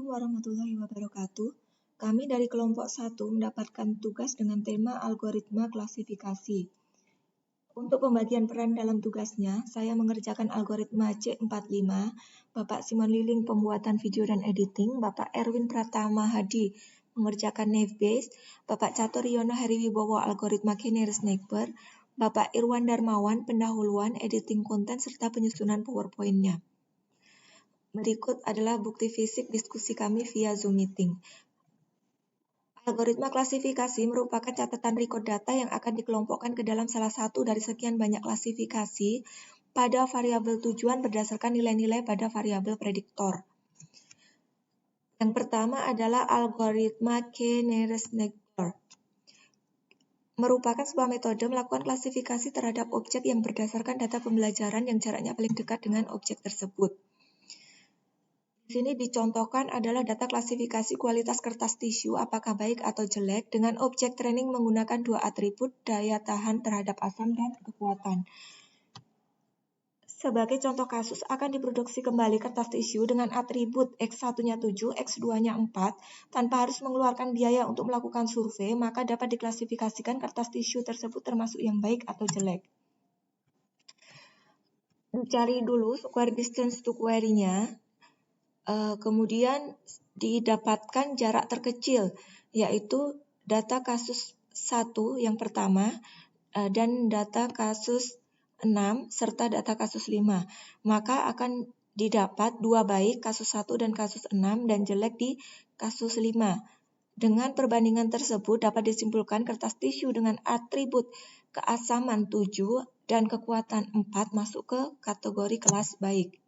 Assalamualaikum warahmatullahi wabarakatuh. Kami dari kelompok 1 mendapatkan tugas dengan tema algoritma klasifikasi. Untuk pembagian peran dalam tugasnya, saya mengerjakan algoritma C45, Bapak Simon Liling pembuatan video dan editing, Bapak Erwin Pratama Hadi mengerjakan naive-Bayes, Bapak Catur Yono Heriwibowo algoritma K-nearest neighbor, Bapak Irwan Darmawan pendahuluan, editing konten, serta penyusunan PowerPoint-nya. Berikut adalah bukti fisik diskusi kami via Zoom meeting. Algoritma klasifikasi merupakan catatan record data yang akan dikelompokkan ke dalam salah satu dari sekian banyak klasifikasi pada variabel tujuan berdasarkan nilai-nilai pada variabel prediktor. Yang pertama adalah algoritma K-nearest neighbor. Merupakan sebuah metode melakukan klasifikasi terhadap objek yang berdasarkan data pembelajaran yang jaraknya paling dekat dengan objek tersebut. Di sini dicontohkan adalah data klasifikasi kualitas kertas tisu apakah baik atau jelek dengan objek training menggunakan dua atribut daya tahan terhadap asam dan kekuatan. Sebagai contoh kasus akan diproduksi kembali kertas tisu dengan atribut X1-nya 7, X2-nya 4 tanpa harus mengeluarkan biaya untuk melakukan survei, maka dapat diklasifikasikan kertas tisu tersebut termasuk yang baik atau jelek. Dicari dulu square distance to query-nya. Kemudian didapatkan jarak terkecil, yaitu data kasus 1 yang pertama dan data kasus 6 serta data kasus 5. Maka akan didapat dua baik kasus 1 dan kasus 6 dan jelek di kasus 5. Dengan perbandingan tersebut dapat disimpulkan kertas tisu dengan atribut keasaman 7 dan kekuatan 4 masuk ke kategori kelas baik.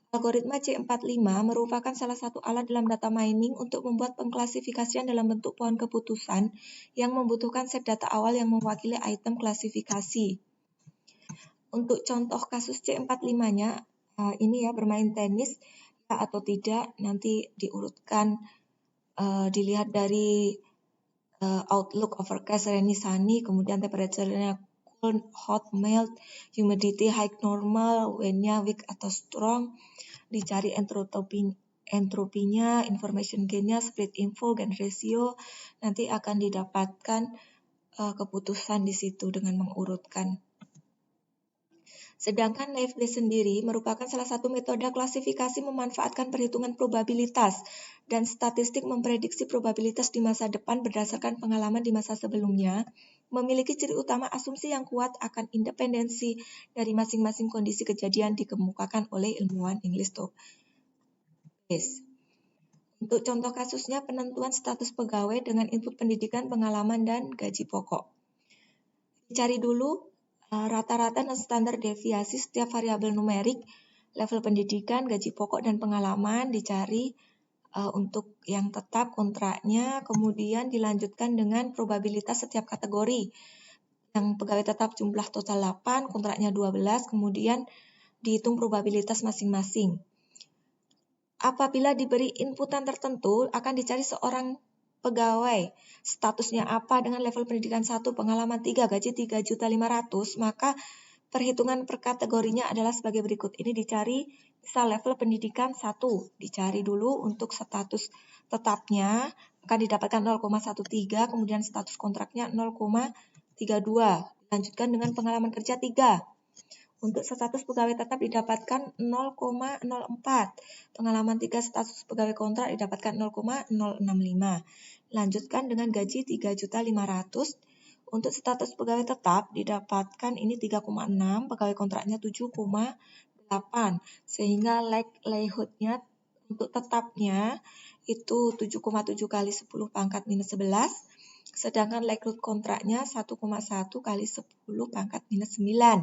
Algoritma C45 merupakan salah satu alat dalam data mining untuk membuat pengklasifikasian dalam bentuk pohon keputusan yang membutuhkan set data awal yang mewakili item klasifikasi. Untuk contoh kasus C45-nya, ini ya bermain tenis ya atau tidak, nanti diurutkan, dilihat dari outlook, overcast, rainy, sunny, kemudian temperature-nya cold, hot, mild, humidity, high, normal, wind-nya weak atau strong, dicari entropinya, information gain-nya, split info, gain ratio, nanti akan didapatkan keputusan di situ dengan mengurutkan. Sedangkan naive-Bayes sendiri merupakan salah satu metode klasifikasi memanfaatkan perhitungan probabilitas dan statistik memprediksi probabilitas di masa depan berdasarkan pengalaman di masa sebelumnya, memiliki ciri utama asumsi yang kuat akan independensi dari masing-masing kondisi kejadian dikemukakan oleh ilmuwan English to Bayes. Untuk contoh kasusnya penentuan status pegawai dengan input pendidikan, pengalaman, dan gaji pokok. Dicari dulu rata-rata dan standar deviasi setiap variabel numerik, level pendidikan, gaji pokok, dan pengalaman dicari untuk yang tetap kontraknya, kemudian dilanjutkan dengan probabilitas setiap kategori. Yang pegawai tetap jumlah total 8, kontraknya 12, kemudian dihitung probabilitas masing-masing. Apabila diberi inputan tertentu, akan dicari seorang pegawai, statusnya apa dengan level pendidikan 1, pengalaman 3, gaji 3.500.000, maka perhitungan per kategorinya adalah sebagai berikut. Ini dicari misal level pendidikan 1, dicari dulu untuk status tetapnya akan didapatkan 0,13, kemudian status kontraknya 0,32, dilanjutkan dengan pengalaman kerja 3. Untuk status pegawai tetap didapatkan 0,04. Pengalaman 3 status pegawai kontrak didapatkan 0,065. Lanjutkan dengan gaji 3.500.000. Untuk status pegawai tetap didapatkan ini 3,6, pegawai kontraknya 7,8. Sehingga likelihood-nya untuk tetapnya itu 7,7 kali 10 pangkat minus 11. Sedangkan likelihood kontraknya 1,1 kali 10 pangkat minus 9.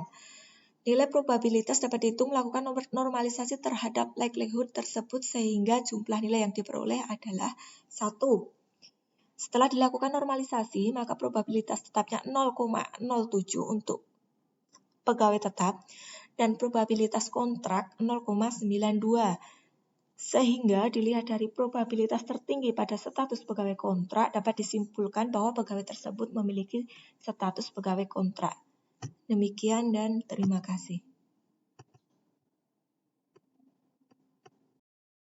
Nilai probabilitas dapat dihitung melakukan normalisasi terhadap likelihood tersebut sehingga jumlah nilai yang diperoleh adalah 1. Setelah dilakukan normalisasi, maka probabilitas tetapnya 0,07 untuk pegawai tetap dan probabilitas kontrak 0,92. Sehingga dilihat dari probabilitas tertinggi pada status pegawai kontrak dapat disimpulkan bahwa pegawai tersebut memiliki status pegawai kontrak. Demikian dan terima kasih.